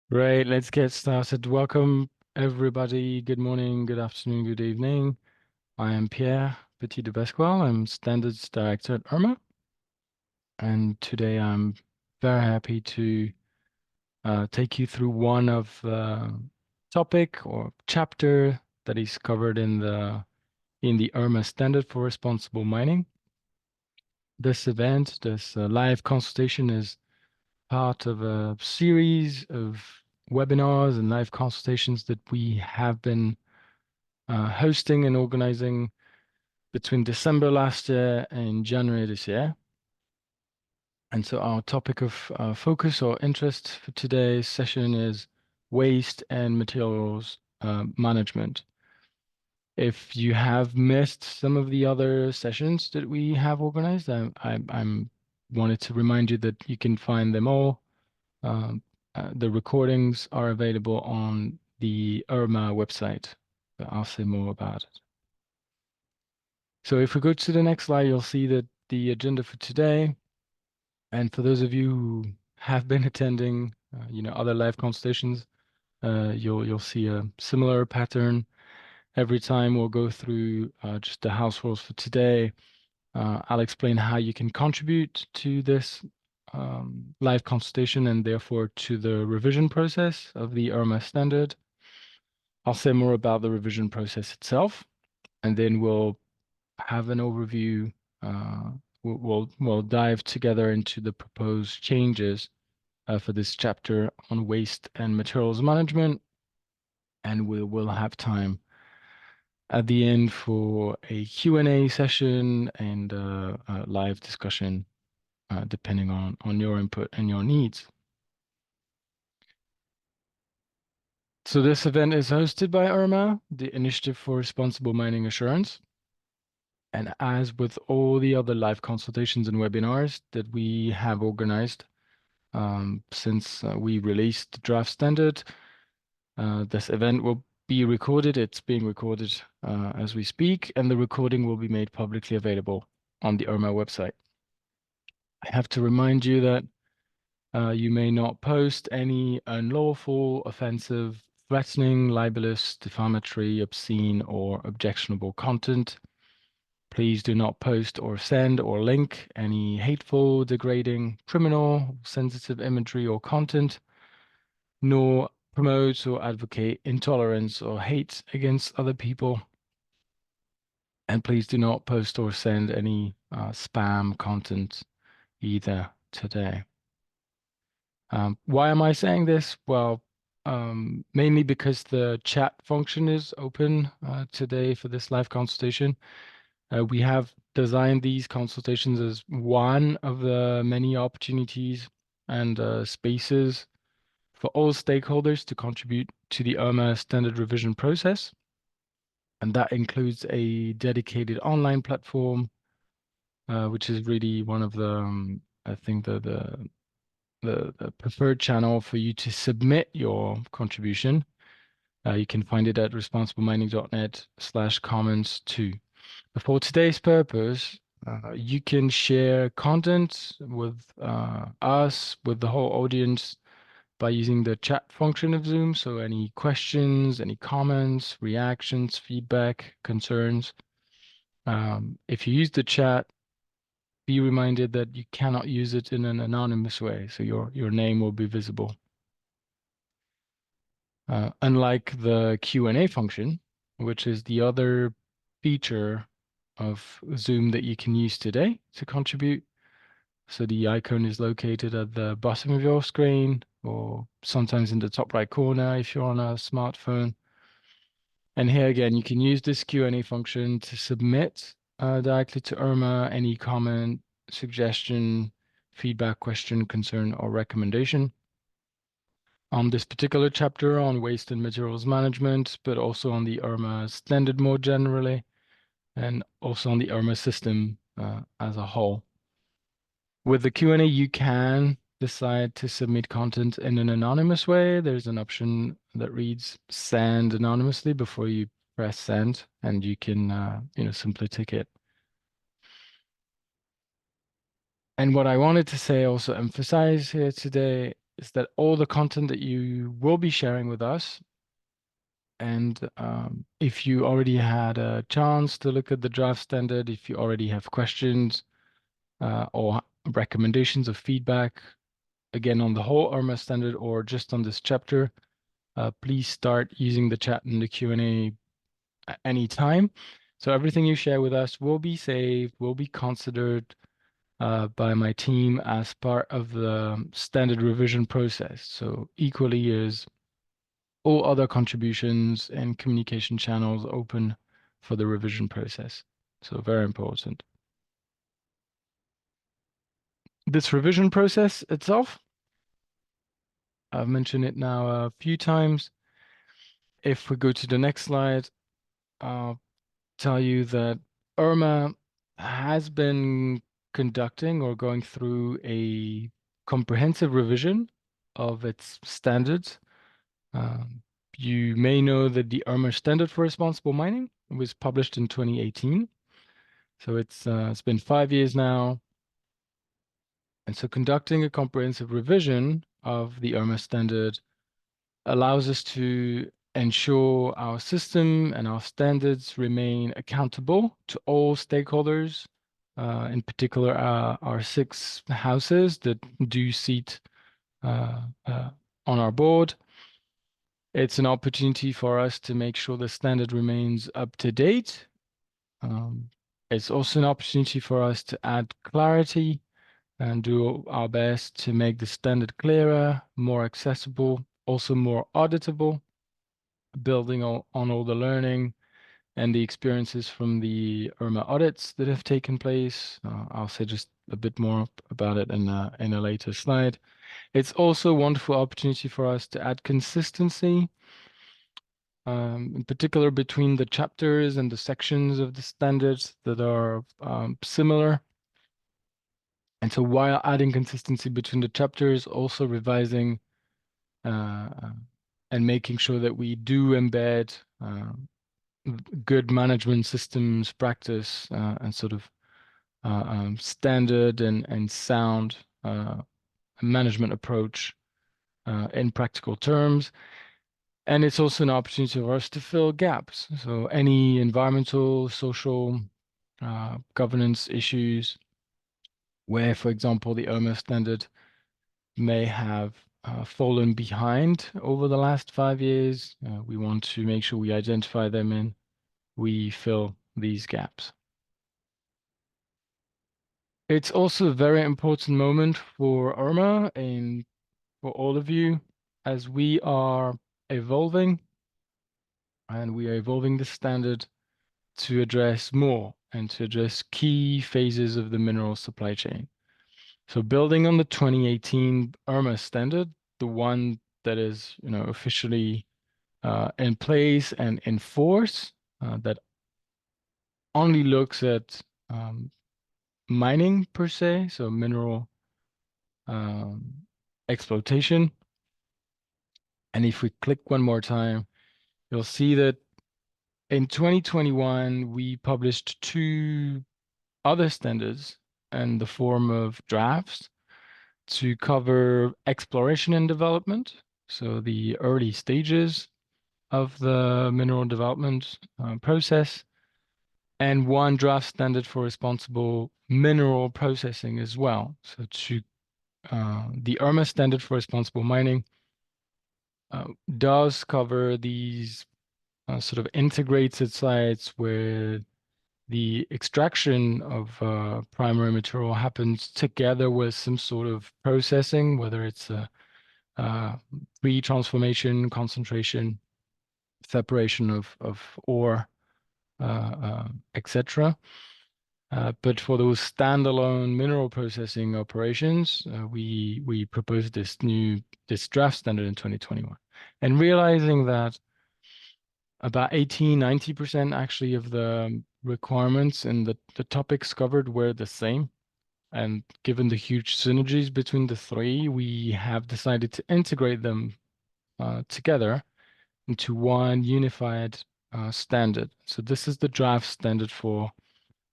Right, let's get started. Welcome, everybody. Good morning, good afternoon, good evening. I am Pierre Petit de Pasquale. I'm Standards Director at IRMA, and today I'm very happy to take you through one of the topic or chapter that is covered in the IRMA Standard for Responsible Mining. This event, this live consultation, is part of a series of webinars and live consultations that we have been hosting and organizing between December last year and January this year. And so our topic of focus or interest for today's session is waste and materials management. If you have missed some of the other sessions that we have organized, I'm wanted to remind you that you can find them all. The recordings are available on the IRMA website, but I'll say more about it. So if we go to the next slide, you'll see that the agenda for today, and for those of you who have been attending, other live consultations, you'll see a similar pattern. Every time we'll go through just the house rules for today. I'll explain how you can contribute to this live consultation and therefore to the revision process of the IRMA standard. I'll say more about the revision process itself, and then we'll have an overview. We'll dive together into the proposed changes for this chapter on waste and materials management, and we will have time at the end for a Q&A session and a live discussion, depending on your input and your needs. So this event is hosted by IRMA, the Initiative for Responsible Mining Assurance. And as with all the other live consultations and webinars that we have organized since we released the draft standard, this event will be recorded. It's being recorded as we speak, and the recording will be made publicly available on the IRMA website. I have to remind you that you may not post any unlawful, offensive, threatening, libelous, defamatory, obscene, or objectionable content. Please do not post or send or link any hateful, degrading, criminal, sensitive imagery or content, nor promote or advocate intolerance or hate against other people. And please do not post or send any spam content either today. Why am I saying this? Well, mainly because the chat function is open today for this live consultation. We have designed these consultations as one of the many opportunities and spaces for all stakeholders to contribute to the IRMA standard revision process. And that includes a dedicated online platform, which is really one of the, I think, the preferred channel for you to submit your contribution. You can find it at responsiblemining.net/comments2. For today's purpose, you can share content with us, with the whole audience, by using the chat function of Zoom. So any questions, any comments, reactions, feedback, concerns. If you use the chat, be reminded that you cannot use it in an anonymous way, so your name will be visible. Unlike the Q&A function, which is the other feature of Zoom that you can use today to contribute. So the icon is located at the bottom of your screen, or sometimes in the top right corner if you're on a smartphone. And here again, you can use this Q&A function to submit directly to IRMA any comment, suggestion, feedback, question, concern, or recommendation on this particular chapter on waste and materials management, but also on the IRMA standard more generally, and also on the IRMA system as a whole. With the Q&A, you can decide to submit content in an anonymous way. There's an option that reads send anonymously before you press send, and you can simply tick it. And what I wanted to say, also emphasize here today, is that all the content that you will be sharing with us, and if you already had a chance to look at the draft standard, if you already have questions or recommendations or feedback, again, on the whole IRMA standard or just on this chapter, please start using the chat and the Q&A at any time. So everything you share with us will be saved, will be considered by my team as part of the standard revision process. So equally as all other contributions and communication channels open for the revision process. So very important. This revision process itself, I've mentioned it now a few times. If we go to the next slide, I'll tell you that IRMA has been conducting or going through a comprehensive revision of its standards. Um, you may know that the IRMA Standard for Responsible Mining was published in 2018. So it's been 5 years now. And so conducting a comprehensive revision of the IRMA standard allows us to ensure our system and our standards remain accountable to all stakeholders, in particular our six houses that do seat on our board. It's an opportunity for us to make sure the standard remains up to date. It's also an opportunity for us to add clarity and do our best to make the standard clearer, more accessible, also more auditable, building on all the learning and the experiences from the IRMA audits that have taken place. I'll say just a bit more about it in a later slide. It's also a wonderful opportunity for us to add consistency, in particular between the chapters and the sections of the standards that are similar. And so while adding consistency between the chapters, also revising and making sure that we do embed good management systems practice and sort of standard and sound management approach in practical terms. And it's also an opportunity for us to fill gaps. So any environmental, social, governance issues where, for example, the IRMA standard may have fallen behind over the last 5 years, we want to make sure we identify them and we fill these gaps. It's also a very important moment for IRMA and for all of you as we are evolving and we are evolving the standard to address more and to address key phases of the mineral supply chain. So building on the 2018 IRMA standard, the one that is, officially in place and in force, that only looks at mining per se, so mineral exploitation. And if we click one more time, you'll see that in 2021, we published two other standards in the form of drafts to cover exploration and development, so the early stages of the mineral development process, and one draft standard for responsible mineral processing as well. So to the IRMA standard for responsible mining does cover these sort of integrated sites where the extraction of primary material happens together with some sort of processing, whether it's a pre-transformation, concentration, separation of ore, etc. But for those standalone mineral processing operations, we proposed this draft standard in 2021, and realizing that about 80–90% actually of the requirements and the topics covered were the same. And given the huge synergies between the three, we have decided to integrate them together into one unified standard. So this is the draft standard for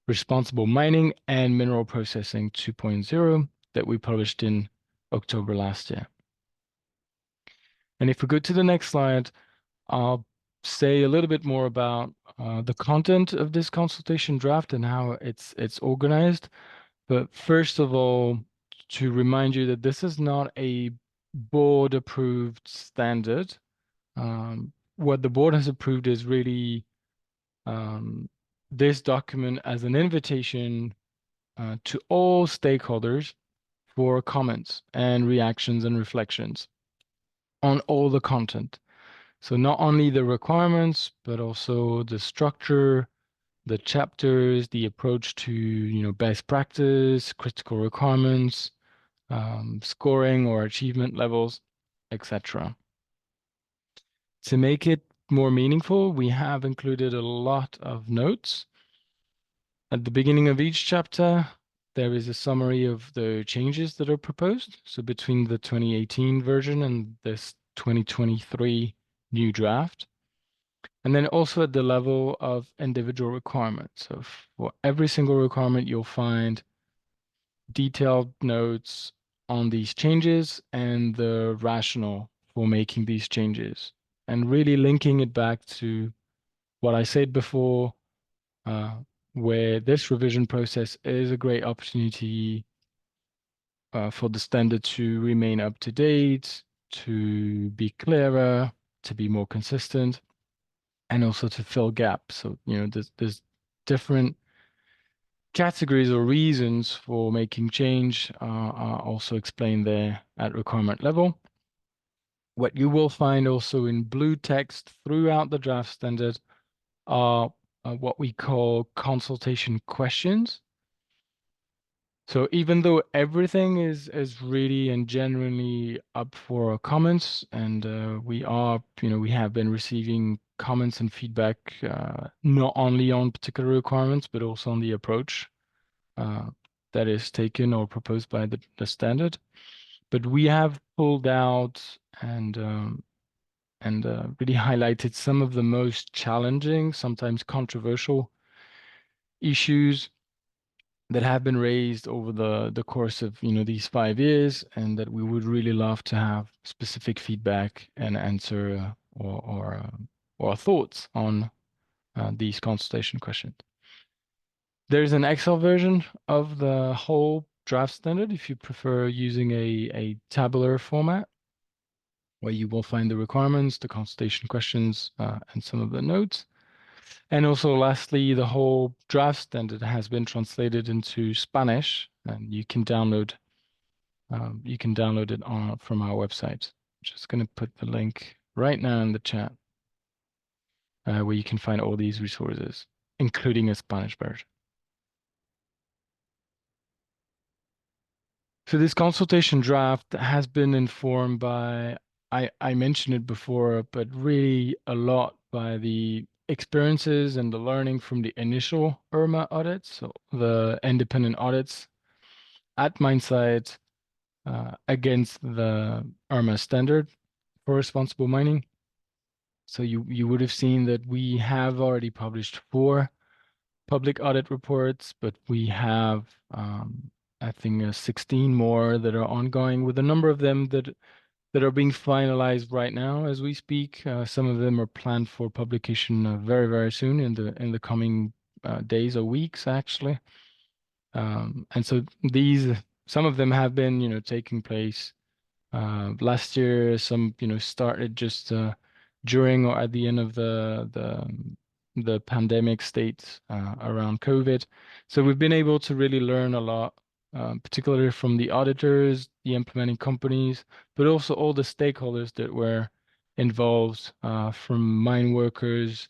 responsible mining and mineral processing 2.0 that we published in October last year. And if we go to the next slide, I'll say a little bit more about the content of this consultation draft and how it's organized. But first of all, to remind you that this is not a board approved standard. What the board has approved is really this document as an invitation to all stakeholders for comments and reactions and reflections on all the content. So not only the requirements, but also the structure, the chapters, the approach to, best practice, critical requirements, scoring or achievement levels, etc. To make it more meaningful, we have included a lot of notes. At the beginning of each chapter, there is a summary of the changes that are proposed. So between the 2018 version and this 2023 new draft. And then also at the level of individual requirements. So for every single requirement, you'll find detailed notes on these changes and the rationale for making these changes, and really linking it back to what I said before, uh, where this revision process is a great opportunity for the standard to remain up to date, to be clearer, to be more consistent, and also to fill gaps. So, there's different categories or reasons for making change are also explained there at requirement level. What you will find also in blue text throughout the draft standard are what we call consultation questions. So even though everything is really and genuinely up for comments, and we have been receiving comments and feedback not only on particular requirements, but also on the approach uh, that is taken or proposed by the standard. But we have pulled out and really highlighted some of the most challenging, sometimes controversial issues that have been raised over the course of these 5 years, and that we would really love to have specific feedback and answer or thoughts on these consultation questions. There's an Excel version of the whole draft standard if you prefer using a tabular format, where you will find the requirements, the consultation questions, and some of the notes. And also, lastly, the whole draft standard has been translated into Spanish, and you can download it from our website. I'm just going to put the link right now in the chat, where you can find all these resources, including a Spanish version. So this consultation draft has been informed by, I mentioned it before, but really a lot by the experiences and the learning from the initial IRMA audits, so the independent audits at mine site against the IRMA standard for responsible mining. So you would have seen that we have already published 4 public audit reports, but we have I think 16 more that are ongoing, with a number of them that are being finalized right now as we speak. Some of them are planned for publication very, very soon in the coming days or weeks, actually. And so some of them have been, taking place last year. Some, started just during or at the end of the pandemic state around COVID. So we've been able to really learn a lot, particularly from the auditors, the implementing companies, but also all the stakeholders that were involved, from mine workers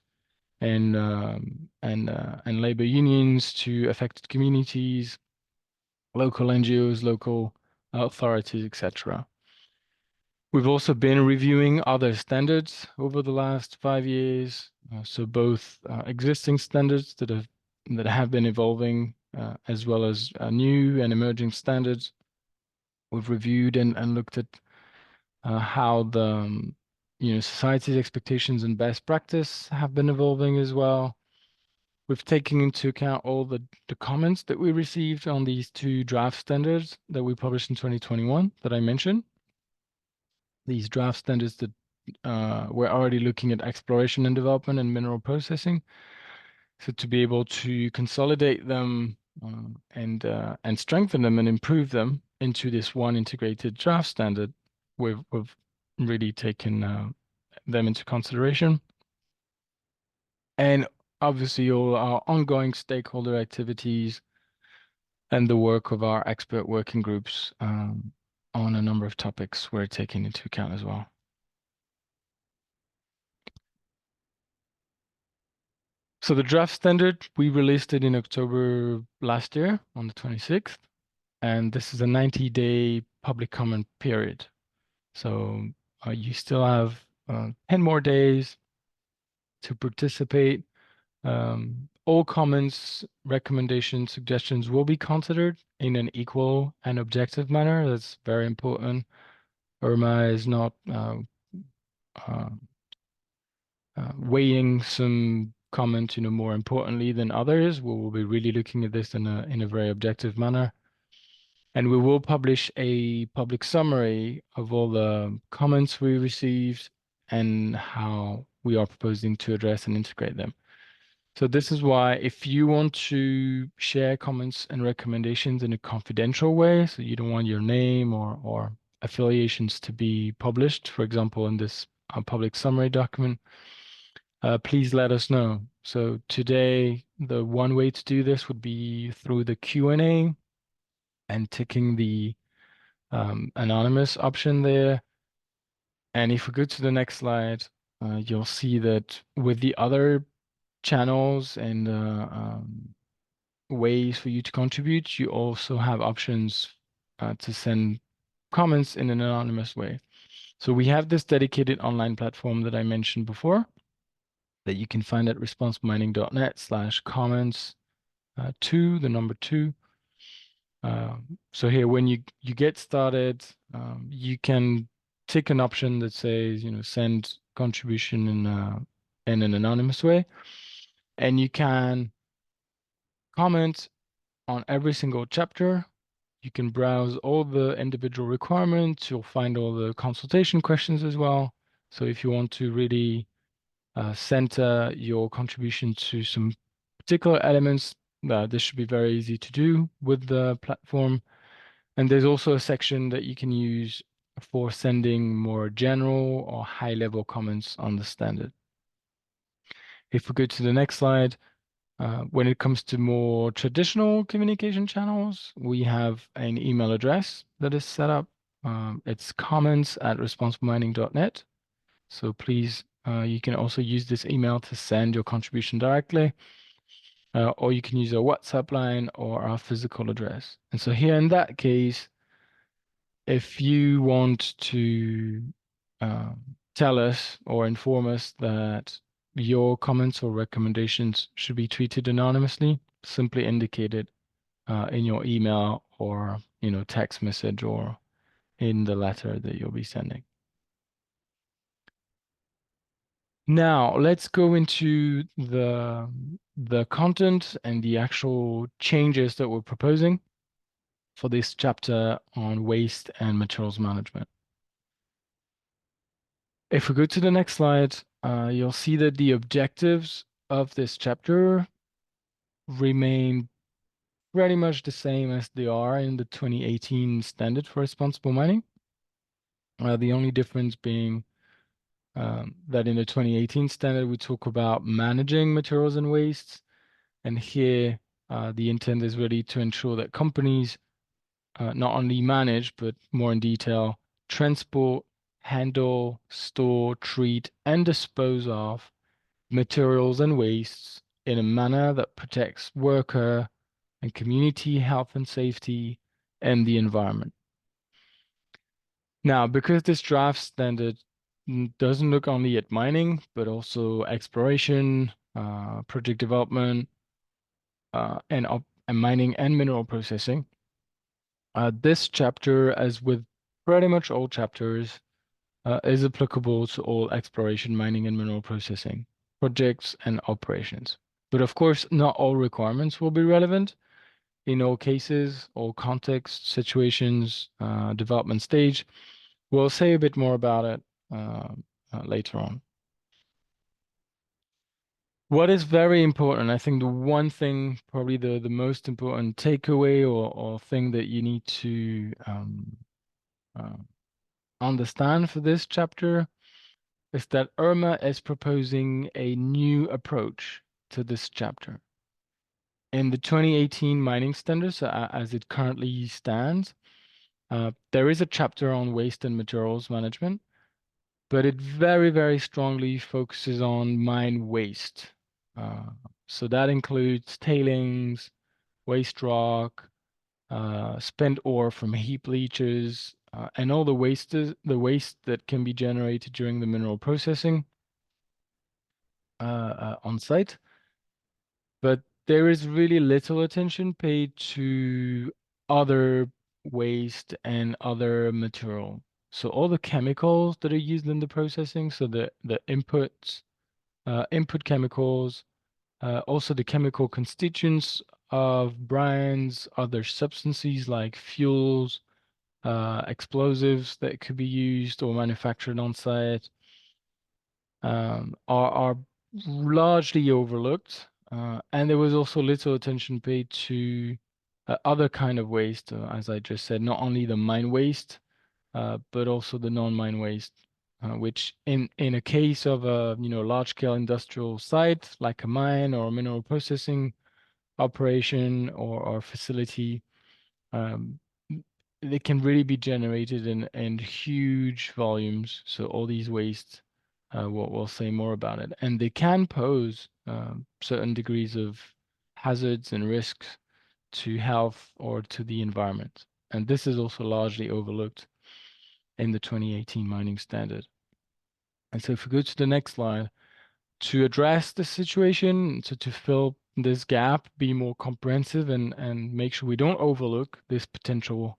and labor unions to affected communities, local NGOs, local authorities, etc. We've also been reviewing other standards over the last 5 years, so both existing standards that have been evolving, as well as new and emerging standards. We've reviewed and looked at how the society's expectations and best practice have been evolving as well. We've taken into account all the comments that we received on these 2 draft standards that we published in 2021 that I mentioned. These draft standards we're already looking at exploration and development and mineral processing. So to be able to consolidate them and strengthen them and improve them into this one integrated draft standard, we've really taken them into consideration. And obviously all our ongoing stakeholder activities and the work of our expert working groups on a number of topics we're taking into account as well. So the draft standard, we released it in October last year on the 26th, and this is a 90-day public comment period. So you still have 10 more days to participate. All comments, recommendations, suggestions will be considered in an equal and objective manner. That's very important. IRMA is not uh, weighing some comment, more importantly than others. We will be really looking at this in a very objective manner. And we will publish a public summary of all the comments we received and how we are proposing to address and integrate them. So this is why if you want to share comments and recommendations in a confidential way, so you don't want your name or affiliations to be published, for example, in this public summary document, please let us know. So today, the one way to do this would be through the Q&A and ticking the anonymous option there. And if we go to the next slide, you'll see that with the other channels and ways for you to contribute, you also have options to send comments in an anonymous way. So we have this dedicated online platform that I mentioned before that you can find at responsibleminding.net/comments the number 2. So here, when you get started, you can tick an option that says, send contribution in an anonymous way, and you can comment on every single chapter. You can browse all the individual requirements. You'll find all the consultation questions as well. So if you want to really center your contribution to some particular elements, this should be very easy to do with the platform. And there's also a section that you can use for sending more general or high-level comments on the standard. If we go to the next slide, when it comes to more traditional communication channels, we have an email address that is set up. It's comments@responsibleminding.net. So please, you can also use this email to send your contribution directly, or you can use a WhatsApp line or our physical address. And so here in that case, if you want to tell us or inform us that your comments or recommendations should be treated anonymously, simply indicate it in your email or text message or in the letter that you'll be sending. Now let's go into the content and the actual changes that we're proposing for this chapter on waste and materials management. If we go to the next slide, you'll see that the objectives of this chapter remain pretty much the same as they are in the 2018 standard for responsible mining. The only difference being that in the 2018 standard, we talk about managing materials and wastes. And here, the intent is really to ensure that companies not only manage, but more in detail, transport, handle, store, treat, and dispose of materials and wastes in a manner that protects worker and community health and safety and the environment. Now, because this draft standard doesn't look only at mining, but also exploration, project development, and mining and mineral processing, this chapter, as with pretty much all chapters, is applicable to all exploration, mining, and mineral processing projects and operations. But of course, not all requirements will be relevant in all cases, all contexts, situations, development stage. We'll say a bit more about it later on. What is very important, I think the one thing, probably the most important takeaway or thing that you need to uh, understand for this chapter is that IRMA is proposing a new approach to this chapter. In the 2018 mining standards, as it currently stands, there is a chapter on waste and materials management, but it very, very strongly focuses on mine waste. So that includes tailings, waste rock, spent ore from heap leaches, and all the waste that can be generated during the mineral processing on site. But there is really little attention paid to other waste and other material. So all the chemicals that are used in the processing, so the input chemicals, also the chemical constituents of brines, other substances like fuels, explosives that could be used or manufactured on site, are largely overlooked. And there was also little attention paid to other kind of waste, as I just said, not only the mine waste, but also the non-mine waste, which in a case of a large-scale industrial site like a mine or a mineral processing operation or facility, um, they can really be generated in huge volumes. So all these wastes, we'll say more about it, and they can pose certain degrees of hazards and risks to health or to the environment. And this is also largely overlooked in the 2018 mining standard. And so if we go to the next slide, to address the situation, so to fill this gap, be more comprehensive and make sure we don't overlook this potential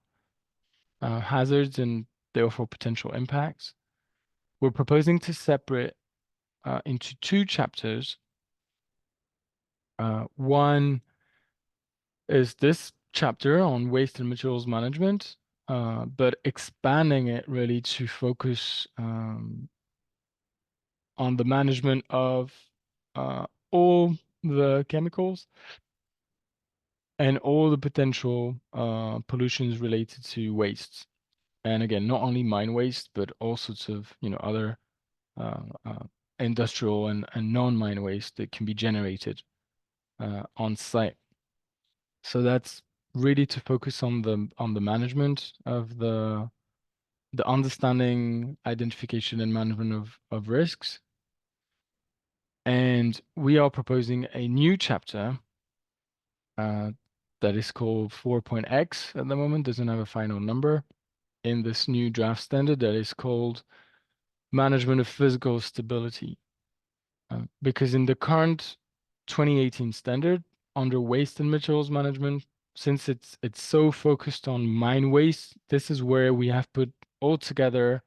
hazards and therefore potential impacts, we're proposing to separate into two chapters. One is this chapter on waste and materials management, but expanding it really to focus on the management of all the chemicals and all the potential pollutions related to wastes. And again, not only mine waste, but all sorts of other uh, uh, industrial and non-mine waste that can be generated on site. So that's really to focus on the management of the understanding, identification, and management of risks. And we are proposing a new chapter uh, that is called 4.x at the moment, doesn't have a final number, in this new draft standard that is called Management of Physical Stability. Because in the current 2018 standard, under waste and materials management, since it's so focused on mine waste, this is where we have put all together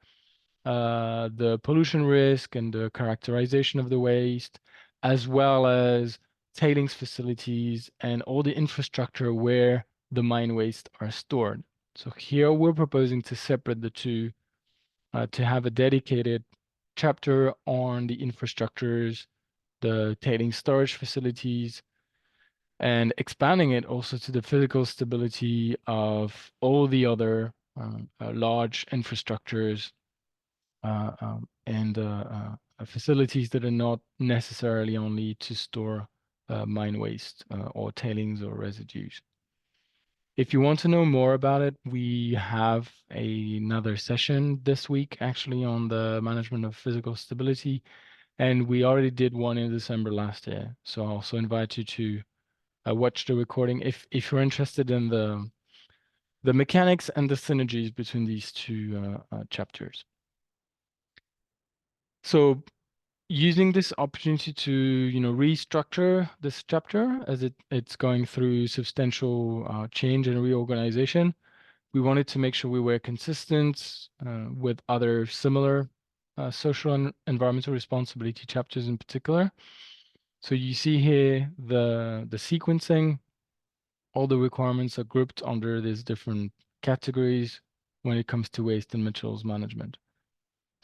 the pollution risk and the characterization of the waste, as well as tailings facilities and all the infrastructure where the mine waste are stored. So here we're proposing to separate the two, to have a dedicated chapter on the infrastructures, the tailings storage facilities, and expanding it also to the physical stability of all the other large infrastructures and facilities that are not necessarily only to store mine waste or tailings or residues. If you want to know more about it, we have another session this week actually on the management of physical stability, and we already did one in December last year. So I also invite you to watch the recording if you're interested in the mechanics and the synergies between these two chapters. So using this opportunity to restructure this chapter as it's going through substantial change and reorganization, we wanted to make sure we were consistent with other similar social and environmental responsibility chapters in particular. So you see here the sequencing. All the requirements are grouped under these different categories when it comes to waste and materials management.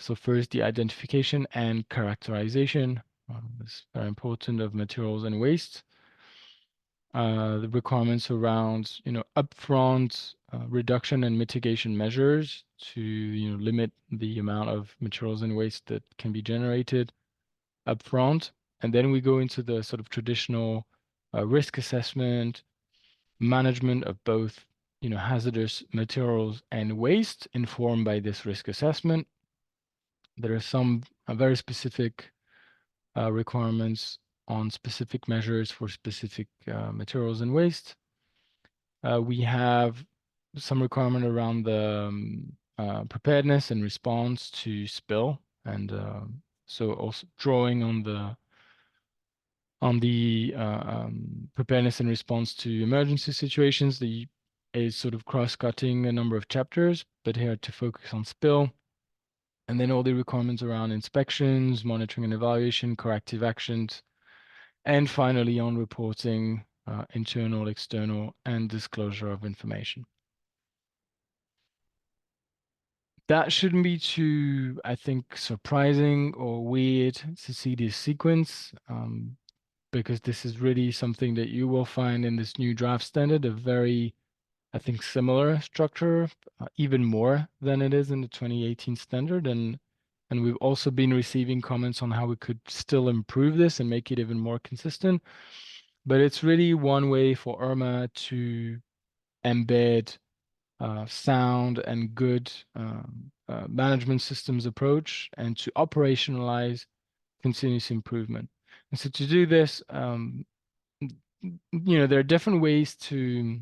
So first, the identification and characterization, is very important, of materials and waste. The requirements around, upfront reduction and mitigation measures to, limit the amount of materials and waste that can be generated upfront. And then we go into the sort of traditional risk assessment, management of both, hazardous materials and waste informed by this risk assessment. There are some very specific requirements on specific measures for specific materials and waste. We have some requirement around the preparedness and response to spill, and so also drawing on the preparedness and response to emergency situations. The is sort of cross-cutting a number of chapters, but here to focus on spill. And then all the requirements around inspections, monitoring and evaluation, corrective actions, and finally on reporting, internal, external, and disclosure of information. That shouldn't be too, I think, surprising or weird to see this sequence, because this is really something that you will find in this new draft standard, a very, I think, similar structure, even more than it is in the 2018 standard. And we've also been receiving comments on how we could still improve this and make it even more consistent. But it's really one way for IRMA to embed sound and good management systems approach and to operationalize continuous improvement. And so to do this, there are different ways to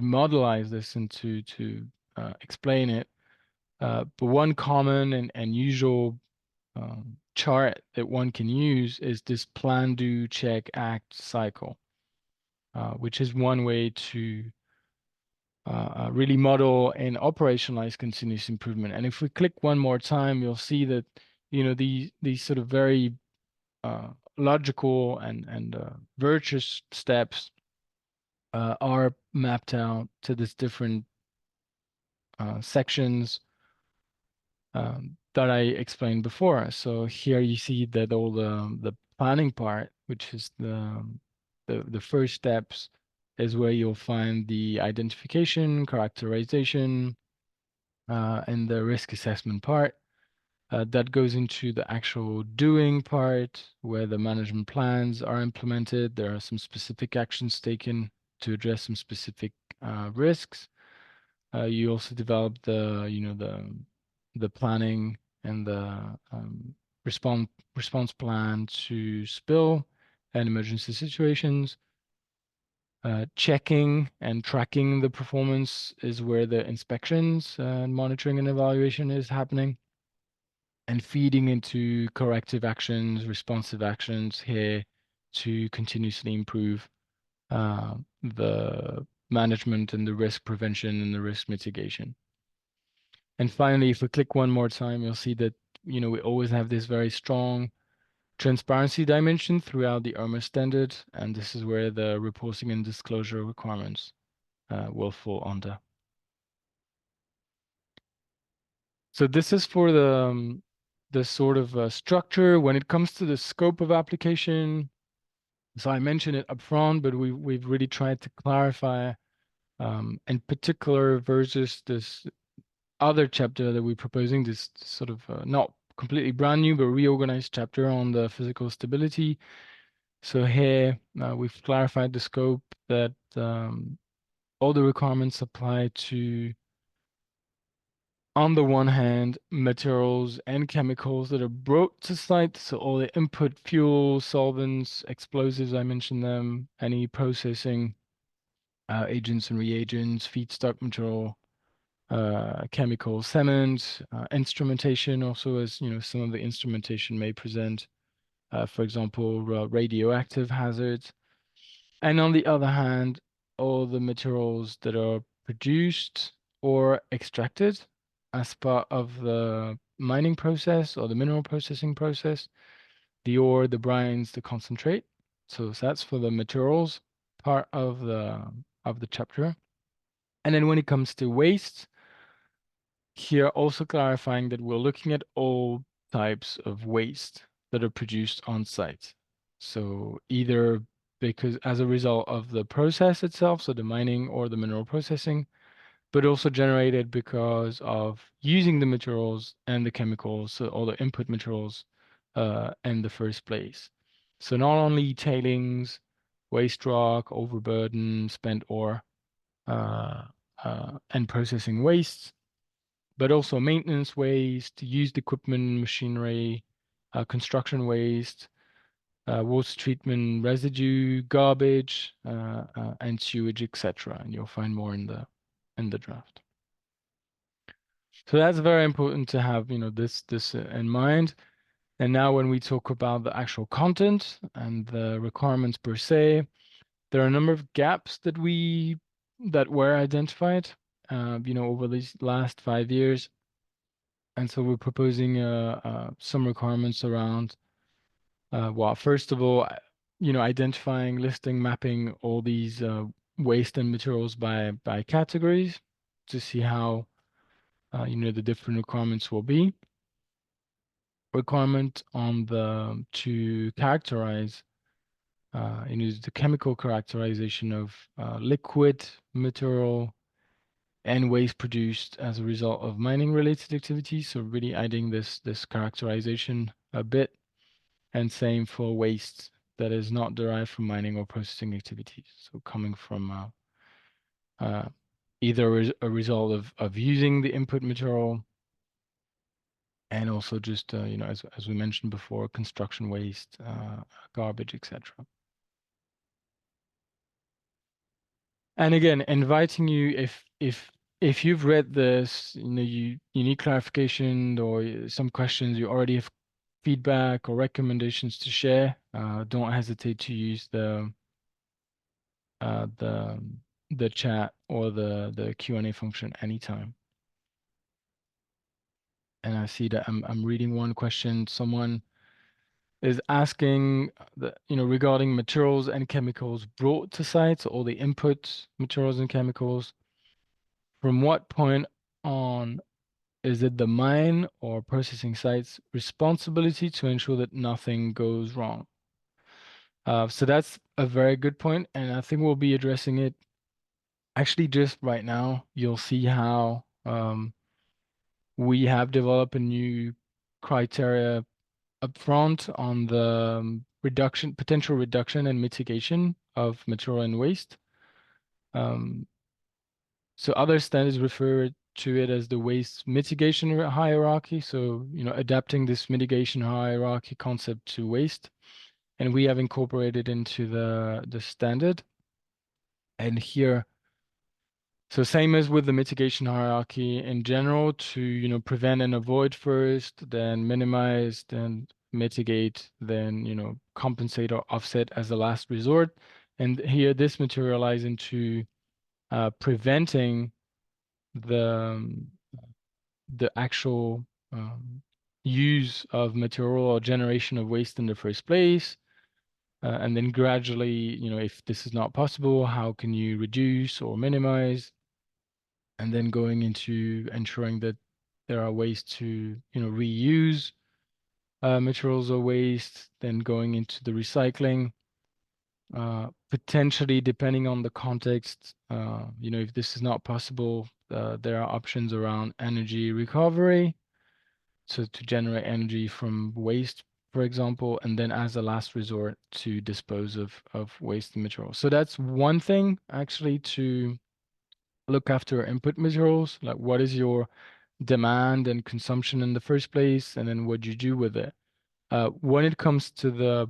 modelize this and to explain it. But one common and usual chart that one can use is this plan, do, check, act cycle, which is one way to really model and operationalize continuous improvement. And if we click one more time, you'll see that these sort of very logical and virtuous steps are mapped out to these different sections that I explained before. So here you see that all the planning part, which is the first steps, is where you'll find the identification, characterization, and the risk assessment part. That goes into the actual doing part, where the management plans are implemented. There are some specific actions taken to address some specific risks. You also develop the planning and the response plan to spill and emergency situations. Checking and tracking the performance is where the inspections and monitoring and evaluation is happening. And feeding into corrective actions, responsive actions here to continuously improve the management and the risk prevention and the risk mitigation. And finally, if we click one more time, you'll see that, we always have this very strong transparency dimension throughout the IRMA standard, and this is where the reporting and disclosure requirements will fall under. So this is for the sort of structure. When it comes to the scope of application, so I mentioned it up front, but we've really tried to clarify, in particular versus this other chapter that we're proposing, this sort of not completely brand new, but reorganized chapter on the physical stability. So here we've clarified the scope that all the requirements apply to, on the one hand, materials and chemicals that are brought to site. So all the input fuel, solvents, explosives, I mentioned them, any processing agents and reagents, feedstock material, chemical cement, instrumentation also, as some of the instrumentation may present, for example, radioactive hazards. And on the other hand, all the materials that are produced or extracted as part of the mining process or the mineral processing process, the ore, the brines, the concentrate. So that's for the materials part of the chapter. And then when it comes to waste, Here also clarifying that we're looking at all types of waste that are produced on site. So either because as a result of the process itself, so the mining or the mineral processing, but also generated because of using the materials and the chemicals, so all the input materials in the first place. So not only tailings, waste rock, overburden, spent ore, uh, and processing wastes, but also maintenance waste, used equipment, machinery, construction waste, water treatment residue, garbage, and sewage, etc. And you'll find more in the draft. So that's very important to have, this in mind. And now when we talk about the actual content and the requirements per se, there are a number of gaps that were identified, over these last 5 years. And so we're proposing some requirements around, well, first of all, identifying, listing, mapping all these waste and materials by categories to see how, the different requirements will be. Requirement on to characterize, the chemical characterization of liquid material and waste produced as a result of mining related activities. So really adding this characterization a bit, and same for waste that is not derived from mining or processing activities. So coming from either a result of using the input material, and also just as we mentioned before, construction waste, garbage, etc. And again, inviting you, if you've read this, you need clarification or some questions, you already have feedback or recommendations to share, don't hesitate to use uh, the the chat or the Q&A function anytime. And I see that I'm reading one question. Someone is asking regarding materials and chemicals brought to site, so all the input materials and chemicals. From what point on is it the mine or processing site's responsibility to ensure that nothing goes wrong? So that's a very good point, and I think we'll be addressing it actually just right now. You'll see how we have developed a new criteria upfront on the potential reduction and mitigation of material and waste. So other standards refer to it as the waste mitigation hierarchy. So, adapting this mitigation hierarchy concept to waste. And we have incorporated into the standard. And here, so same as with the mitigation hierarchy in general, to, prevent and avoid first, then minimize, then mitigate, then, compensate or offset as a last resort. And here this materializes into preventing the the actual use of material or generation of waste in the first place. And then gradually, if this is not possible, how can you reduce or minimize? And then going into ensuring that there are ways to, reuse materials or waste, then going into the recycling. Potentially, depending on the context, if this is not possible, there are options around energy recovery, so to generate energy from waste, for example, and then as a last resort to dispose of waste materials. So that's one thing actually to look after input materials, like what is your demand and consumption in the first place, and then what you do with it. When it comes to the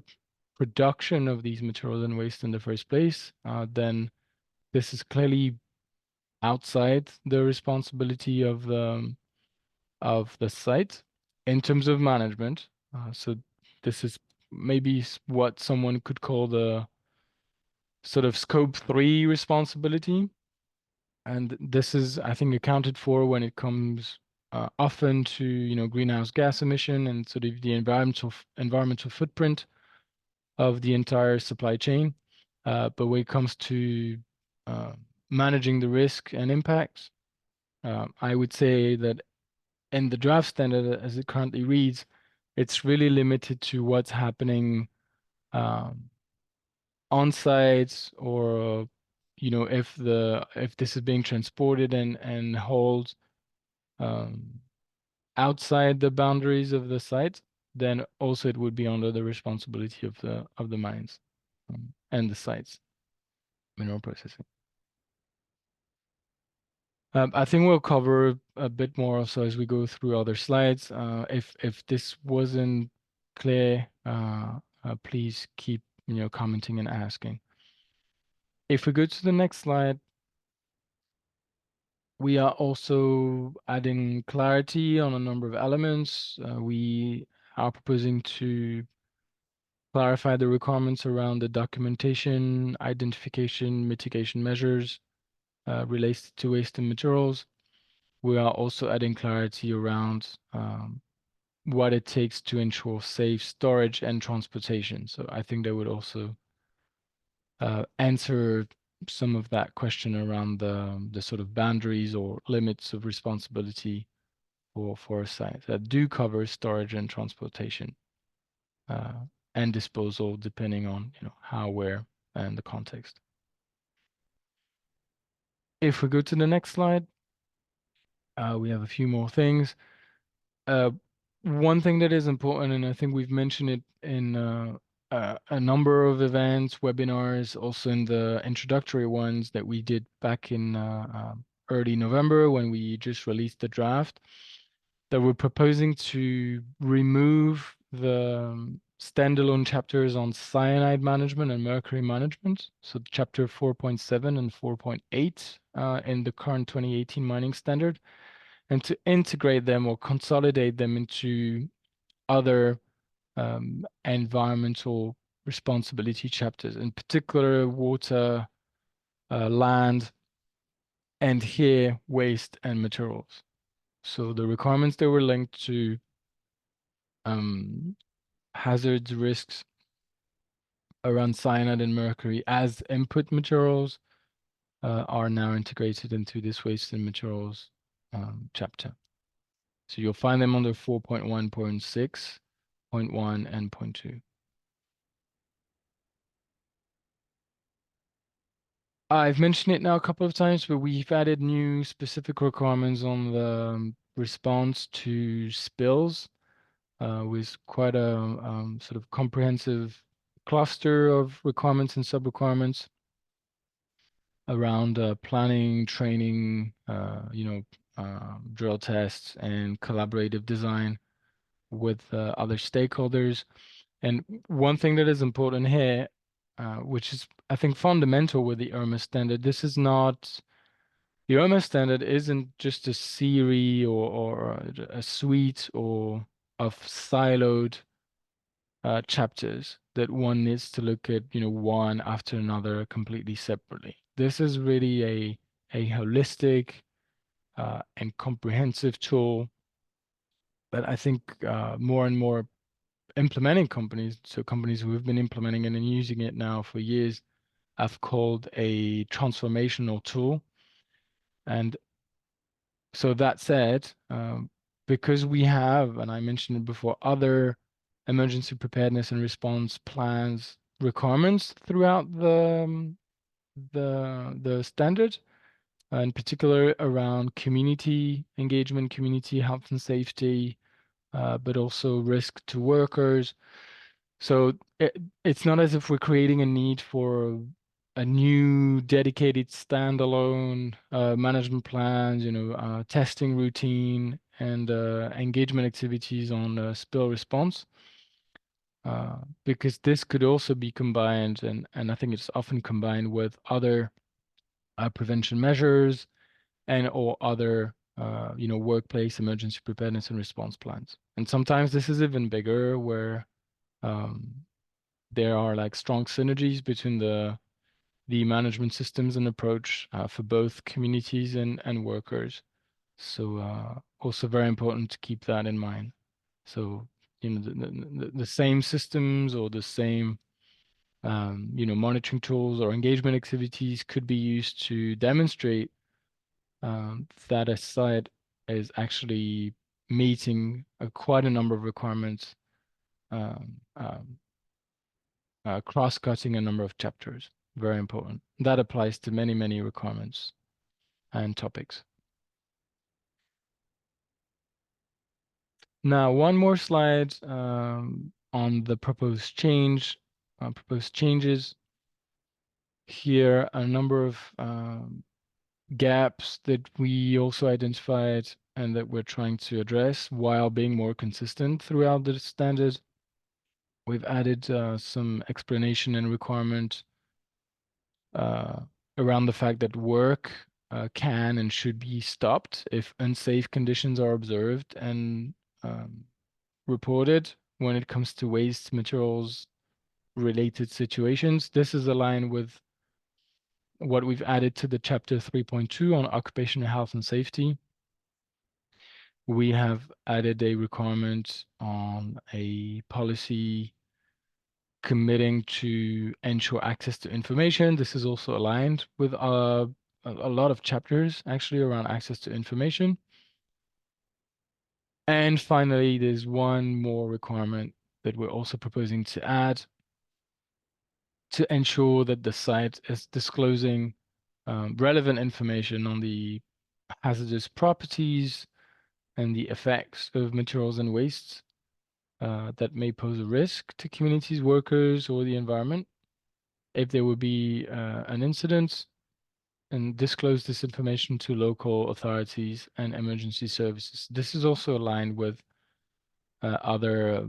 production of these materials and waste in the first place, then this is clearly outside the responsibility of the site in terms of management. So this is maybe what someone could call the sort of scope 3 responsibility. And this is, I think, accounted for when it comes often to, greenhouse gas emission and sort of the environmental footprint of the entire supply chain. But when it comes to managing the risk and impacts, I would say that in the draft standard as it currently reads, it's really limited to what's happening um, on site, or if this is being transported and hauled um, outside the boundaries of the site, then also it would be under the responsibility of the mines and the sites, mineral processing. I think we'll cover a bit more also as we go through other slides. If this wasn't clear, please keep commenting and asking. If we go to the next slide, we are also adding clarity on a number of elements. We are proposing to clarify the requirements around the documentation, identification, mitigation measures related to waste and materials. We are also adding clarity around what it takes to ensure safe storage and transportation. So I think that would also answer some of that question around the sort of boundaries or limits of responsibility for a site that do cover storage and transportation uh, and disposal, depending on how, where, and the context. If we go to the next slide, we have a few more things. Uh, One thing that is important, and I think we've mentioned it in a number of events, webinars, also in the introductory ones that we did back in early November when we just released the draft, that we're proposing to remove the standalone chapters on cyanide management and mercury management. So chapter 4.7 and 4.8 in the current 2018 mining standard, and to integrate them or consolidate them into other environmental responsibility chapters, in particular water, land, and here waste and materials. So the requirements that were linked to hazards, risks around cyanide and mercury as input materials are now integrated into this waste and materials chapter. So you'll find them under 4.1.6, 0.1, and 0.2. I've mentioned it now a couple of times, but we've added new specific requirements on the response to spills with quite a sort of comprehensive cluster of requirements and sub-requirements around planning, training, drill tests, and collaborative design with other stakeholders. And one thing that is important here, which is, I think, fundamental with the IRMA standard, the IRMA standard isn't just a series or a suite of siloed chapters that one needs to look at, one after another completely separately. This is really a holistic and comprehensive tool that I think more and more implementing companies, so companies who have been implementing it and using it now for years, have called a transformational tool. And so that said, because we have, and I mentioned it before, other emergency preparedness and response plans requirements throughout the standard, in particular around community engagement, community health and safety, but also risk to workers. So it's not as if we're creating a need for a new dedicated standalone management plans, testing routine and engagement activities on spill response, because this could also be combined, and I think it's often combined with other prevention measures and or other workplace emergency preparedness and response plans. And sometimes this is even bigger, where um, there are like strong synergies between the management systems and approach for both communities and workers. So also very important to keep that in mind. So the same systems or the same monitoring tools or engagement activities could be used to demonstrate that a site is actually meeting quite a number of requirements, cross-cutting a number of chapters. Very important. That applies to many, many requirements and topics. Now, one more slide on the proposed changes. Here, a number of gaps that we also identified and that we're trying to address while being more consistent throughout the standard. We've added some explanation and requirement around the fact that work can and should be stopped if unsafe conditions are observed and reported when it comes to waste materials related situations. This is aligned with what we've added to the chapter 3.2 on occupational health and safety. We have added a requirement on a policy committing to ensure access to information. This is also aligned with a lot of chapters actually around access to information. And finally, there's one more requirement that we're also proposing to add to ensure that the site is disclosing relevant information on the hazardous properties and the effects of materials and wastes that may pose a risk to communities, workers, or the environment if there would be an incident, and disclose this information to local authorities and emergency services. This is also aligned with other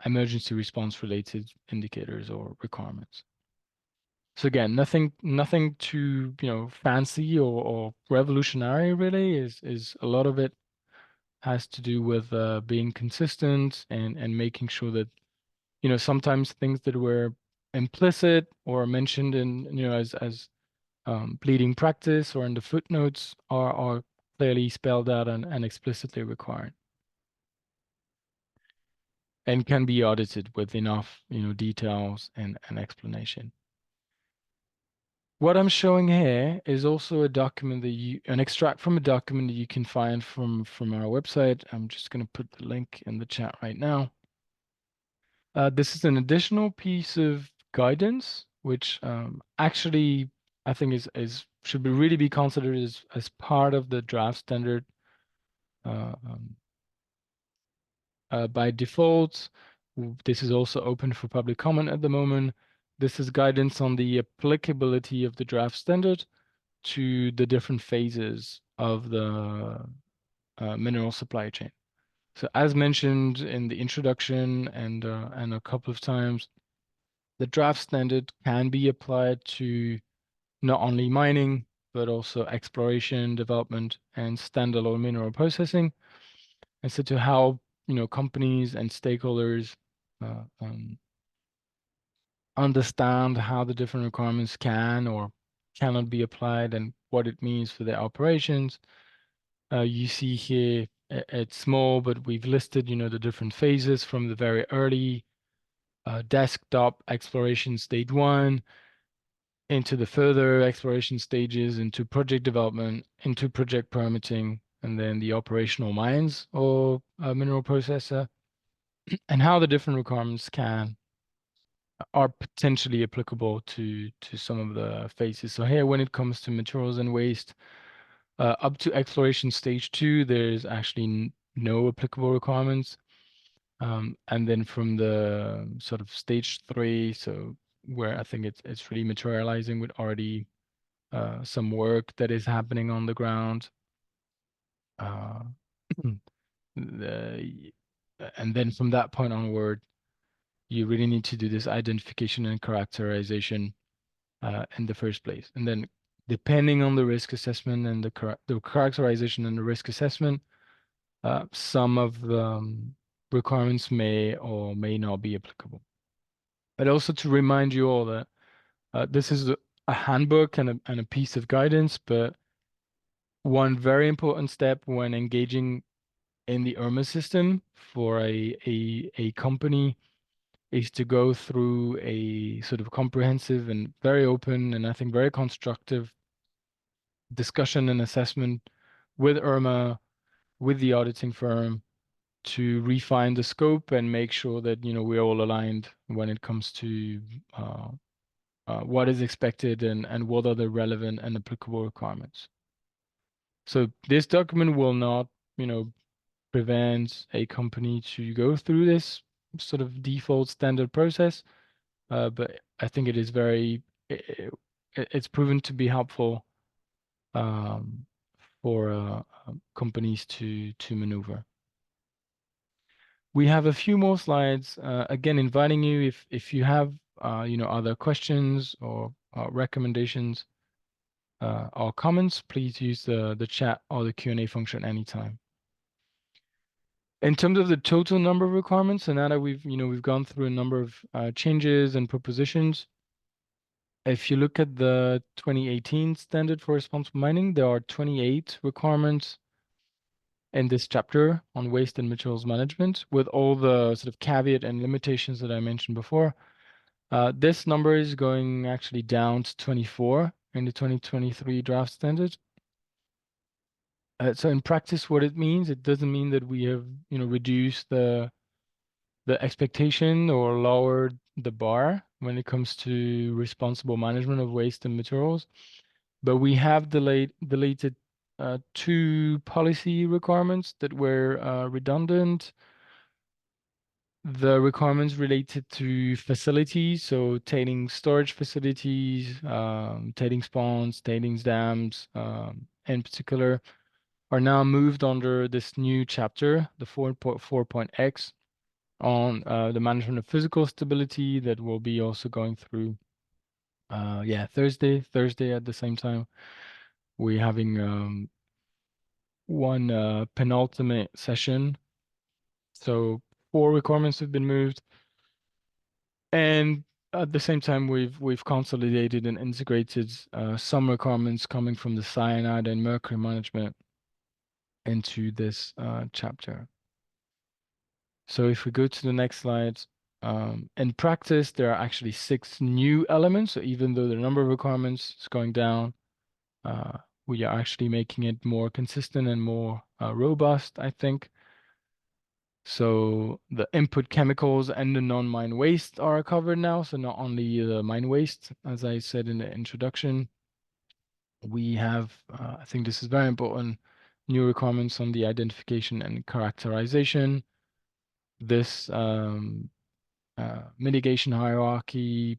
emergency response related indicators or requirements. So again, nothing too, fancy or revolutionary really. Is a lot of it has to do with being consistent and making sure that, sometimes things that were implicit or mentioned in, as pleading practice or in the footnotes are clearly spelled out and explicitly required, and can be audited with enough, details and explanation. What I'm showing here is also a document an extract from a document that you can find from our website. I'm just going to put the link in the chat right now. This is an additional piece of guidance, which actually I think should really be considered as part of the draft standard uh, by default. This is also open for public comment at the moment. This is guidance on the applicability of the draft standard to the different phases of the mineral supply chain. So as mentioned in the introduction and a couple of times, the draft standard can be applied to not only mining, but also exploration, development, and standalone mineral processing. And so to help, companies and stakeholders understand how the different requirements can or cannot be applied and what it means for their operations. You see here, it's small, but we've listed, the different phases from the very early desktop exploration stage 1 into the further exploration stages, into project development, into project permitting, and then the operational mines or mineral processor, and how the different requirements are potentially applicable to some of the phases. So here, when it comes to materials and waste, up to exploration stage 2, there's actually no applicable requirements. And then from the sort of stage 3, so where I think it's really materializing with already some work that is happening on the ground. And then from that point onward, you really need to do this identification and characterization in the first place. And then depending on the risk assessment and the characterization and the risk assessment, some of the requirements may or may not be applicable. But also to remind you all that this is a handbook and a piece of guidance, but one very important step when engaging in the IRMA system for a company is to go through a sort of comprehensive and very open and I think very constructive discussion and assessment with IRMA, with the auditing firm to refine the scope and make sure that, we're all aligned when it comes to what is expected and what are the relevant and applicable requirements. So this document will not, prevent a company to go through this sort of default standard process, but I think it is it's proven to be helpful um, for companies to maneuver. We have a few more slides. Again, inviting you if you have other questions or recommendations or comments, please use the chat or the Q&A function anytime. In terms of the total number of requirements, and now that we've gone through a number of changes and propositions, if you look at the 2018 standard for responsible mining, there are 28 requirements in this chapter on waste and materials management, with all the sort of caveat and limitations that I mentioned before. This number is going actually down to 24 in the 2023 draft standard. So in practice, what it means, it doesn't mean that we have, reduced the expectation or lowered the bar when it comes to responsible management of waste and materials, but we have deleted two policy requirements that were redundant. The requirements related to facilities, so tailings storage facilities, tailings ponds, tailings dams, in particular, are now moved under this new chapter, the 4.4.x, on the management of physical stability that will be also going through, Thursday at the same time. We're having one penultimate session. So 4 requirements have been moved. And at the same time, we've consolidated and integrated some requirements coming from the cyanide and mercury management into this chapter. So if we go to the next slide, in practice, there are actually 6 new elements. So even though the number of requirements is going down, we are actually making it more consistent and more robust, I think. So the input chemicals and the non-mine waste are covered now. So not only the mine waste, as I said in the introduction, we have, I think this is very important, new requirements on the identification and characterization. This mitigation hierarchy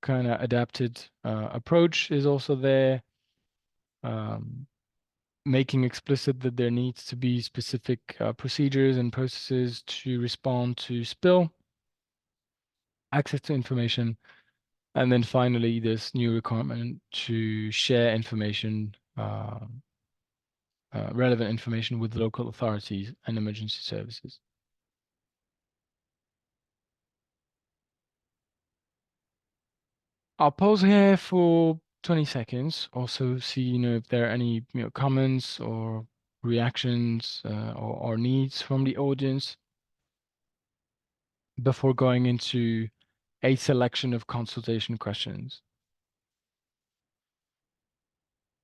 kind of adapted approach is also there, making explicit that there needs to be specific procedures and processes to respond to spill, access to information, and then finally this new requirement to share information, relevant information with local authorities and emergency services. I'll pause here for 20 seconds, also see, if there are any, comments or reactions or needs from the audience before going into a selection of consultation questions.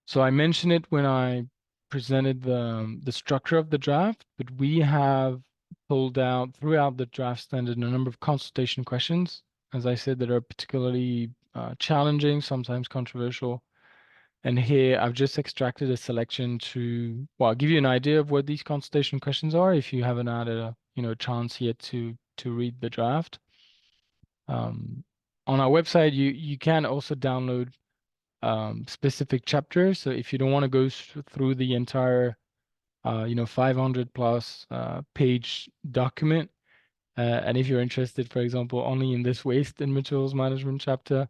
So I mentioned it when I presented the structure of the draft, but we have pulled out throughout the draft standard a number of consultation questions, as I said, that are particularly challenging, sometimes controversial. And here I've just extracted a selection to, well, give you an idea of what these consultation questions are if you haven't had a chance yet to read the draft. On our website, you can also download specific chapters. So if you don't want to go through the entire 500 plus page document, and if you're interested, for example, only in this waste and materials management chapter,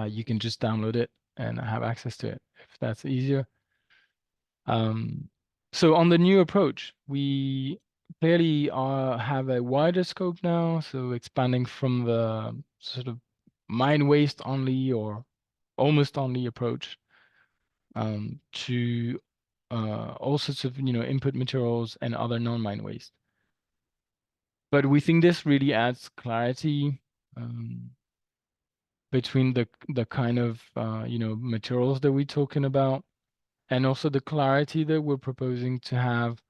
you can just download it and have access to it if that's easier. So on the new approach, we clearly have a wider scope now, so expanding from the sort of mine waste only or almost only approach to all sorts of input materials and other non-mine waste. But we think this really adds clarity between the kind of materials that we're talking about. and also the clarity that we're proposing to have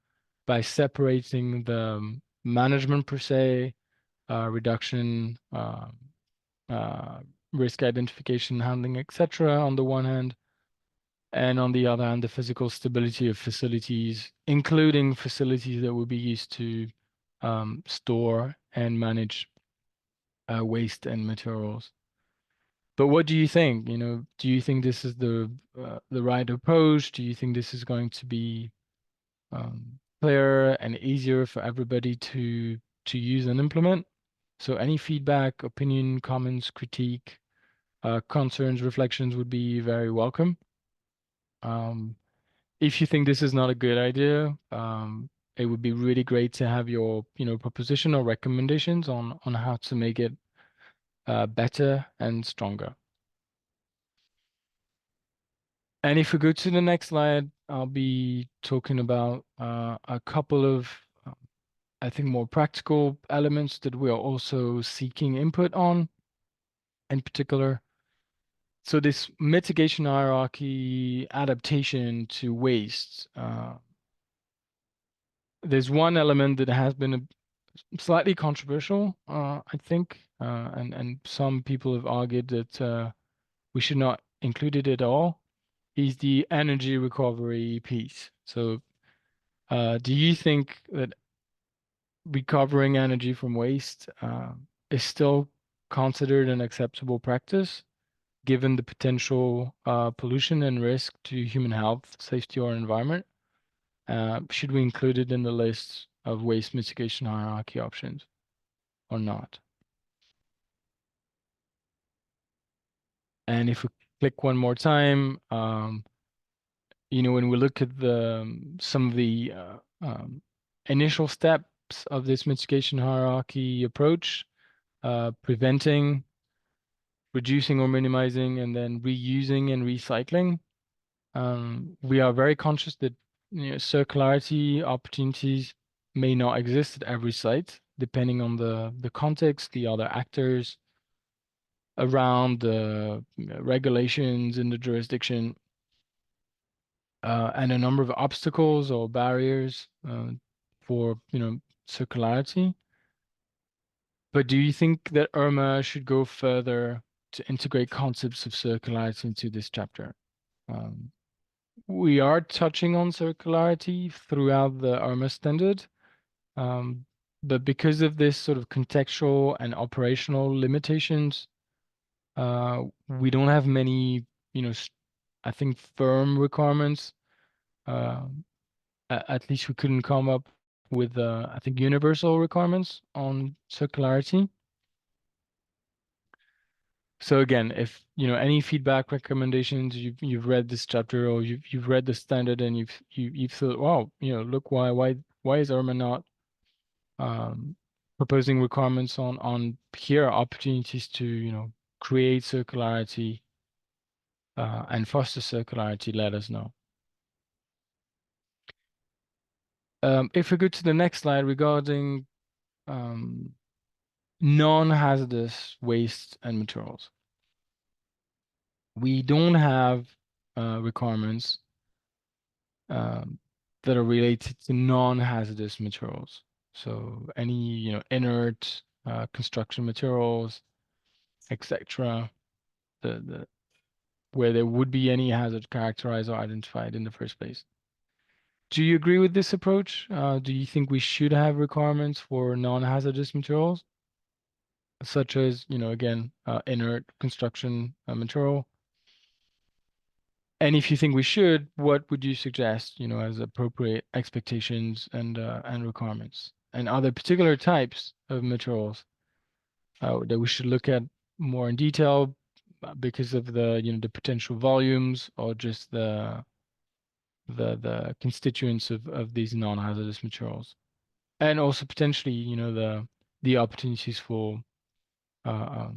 by separating the management per se, reduction, uh, risk identification, handling, etc. on the one hand, and on the other hand, the physical stability of facilities, including facilities that will be used to store and manage waste and materials. But what do you think? Do you think this is the right approach? Do you think this is going to be clearer and easier for everybody to use and implement? So any feedback, opinion, comments, critique, concerns, reflections would be very welcome. If you think this is not a good idea, it would be really great to have your, proposition or recommendations on how to make it better and stronger. And if we go to the next slide, I'll be talking about a couple of, I think, more practical elements that we are also seeking input on in particular. So this mitigation hierarchy adaptation to waste, there's one element that has been slightly controversial, I think, and some people have argued that we should not include it at all, is the energy recovery piece. So do you think that recovering energy from waste is still considered an acceptable practice, given the potential pollution and risk to human health, safety, or environment? Should we include it in the list of waste mitigation hierarchy options or not? And if we click one more time, when we look at some of the initial steps of this mitigation hierarchy approach, preventing, reducing or minimizing, and then reusing and recycling, we are very conscious that circularity opportunities may not exist at every site, depending on the context, the other actors around, the regulations in the jurisdiction, and a number of obstacles or barriers for circularity. But do you think that IRMA should go further to integrate concepts of circularity into this chapter? We are touching on circularity throughout the IRMA standard, but because of this sort of contextual and operational limitations, we don't have many, I think, firm requirements. At least we couldn't come up with, I think, universal requirements on circularity. So again, if any feedback, recommendations, you've read this chapter or you've read the standard and you've thought, wow, look, why is IRMA not proposing requirements on here opportunities to create circularity and foster circularity, let us know. If we go to the next slide regarding non-hazardous waste and materials, we don't have requirements that are related to non-hazardous materials. So any inert construction materials, etc. Where there would be any hazard characterized or identified in the first place. Do you agree with this approach? Do you think we should have requirements for non-hazardous materials, such as, again, inert construction material? And if you think we should, what would you suggest, as appropriate expectations and requirements? And are there particular types of materials that we should look at more in detail because of the potential volumes or just the constituents of these non-hazardous materials, and also potentially the opportunities for a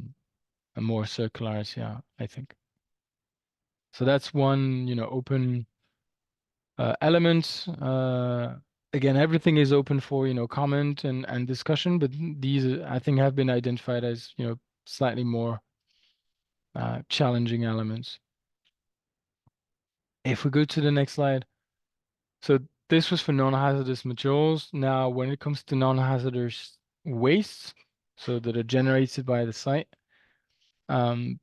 more circularity, I think. So that's one open element. Again, everything is open for comment and discussion, but these I think have been identified as slightly more challenging elements. If we go to the next slide, so this was for non-hazardous materials. Now, when it comes to non-hazardous wastes, so that are generated by the site, um,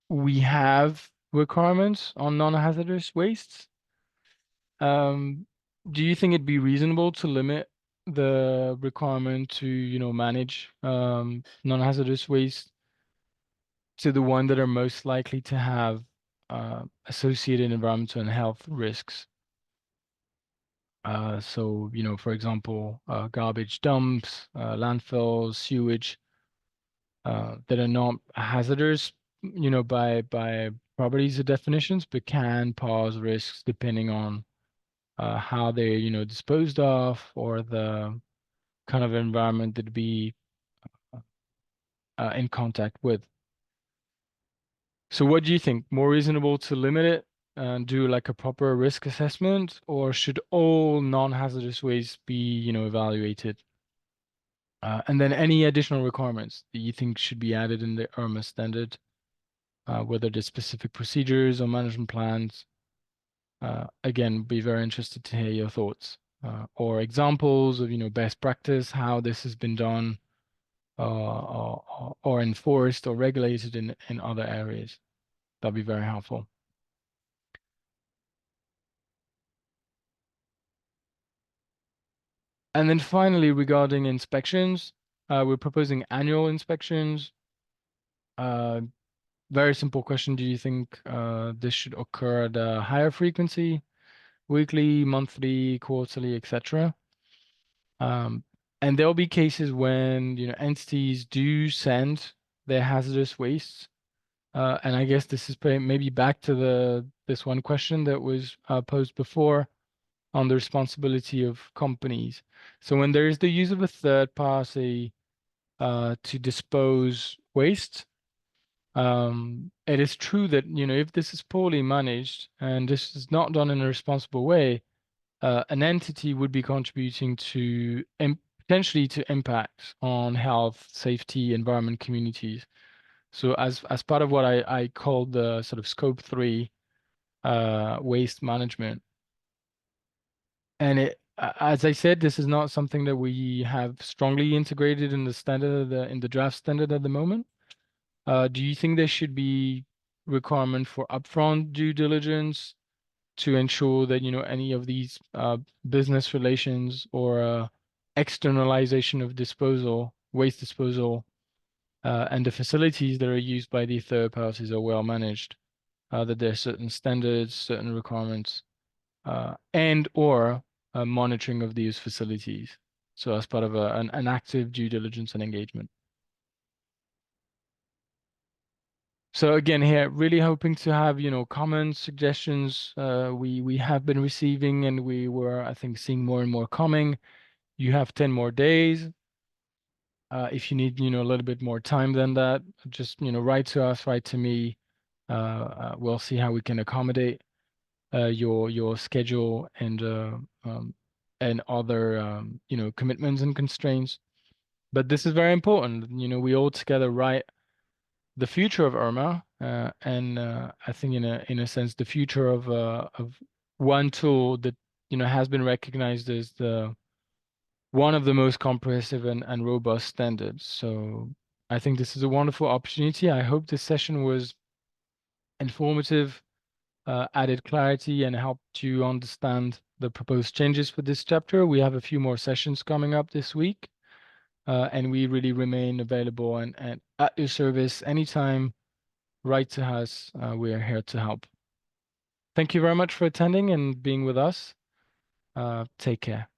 we have requirements on non-hazardous wastes. Do you think it'd be reasonable to limit the requirement to, manage non-hazardous waste to the one that are most likely to have associated environmental and health risks? So, for example, garbage dumps, landfills, sewage, that are not hazardous, by properties or definitions, but can pose risks depending on how they're, disposed of, or the kind of environment that be in contact with. So what do you think? More reasonable to limit it and do like a proper risk assessment, or should all non-hazardous waste be, evaluated? And then any additional requirements that you think should be added in the IRMA standard, whether there's specific procedures or management plans. Again, be very interested to hear your thoughts, or examples of, best practice, how this has been done, or enforced or regulated in other areas. That'd be very helpful. And then finally, regarding inspections, we're proposing annual inspections. Very simple question. Do you think this should occur at a higher frequency, weekly, monthly, quarterly, etc.? And there'll be cases when, entities do send their hazardous wastes. And I guess this is maybe back to this one question that was posed before on the responsibility of companies. So when there is the use of a third party to dispose waste, it is true that, if this is poorly managed and this is not done in a responsible way, an entity would be contributing to potentially to impacts on health, safety, environment, communities. So as part of what I call the sort of scope 3 waste management. And as I said, this is not something that we have strongly integrated in the standard, in the draft standard at the moment. Do you think there should be requirement for upfront due diligence to ensure that, any of these business relations or externalization of disposal, waste disposal, and the facilities that are used by the third parties are well managed, that there are certain standards, certain requirements, and or monitoring of these facilities. So as part of an active due diligence and engagement. So again, here, really hoping to have, comments, suggestions. We have been receiving, and we were, I think, seeing more and more coming. You have 10 more days. If you need, a little bit more time than that, just, write to us, write to me. We'll see how we can accommodate your schedule and other, commitments and constraints. But this is very important. We all together write the future of IRMA, and I think in a sense the future of one tool that has been recognized as the one of the most comprehensive and robust standards. So I think this is a wonderful opportunity. I hope this session was informative, added clarity, and helped you understand the proposed changes for this chapter. We have a few more sessions coming up this week, and we really remain available and at your service anytime. Write to us. We are here to help. Thank you very much for attending and being with us. Take care.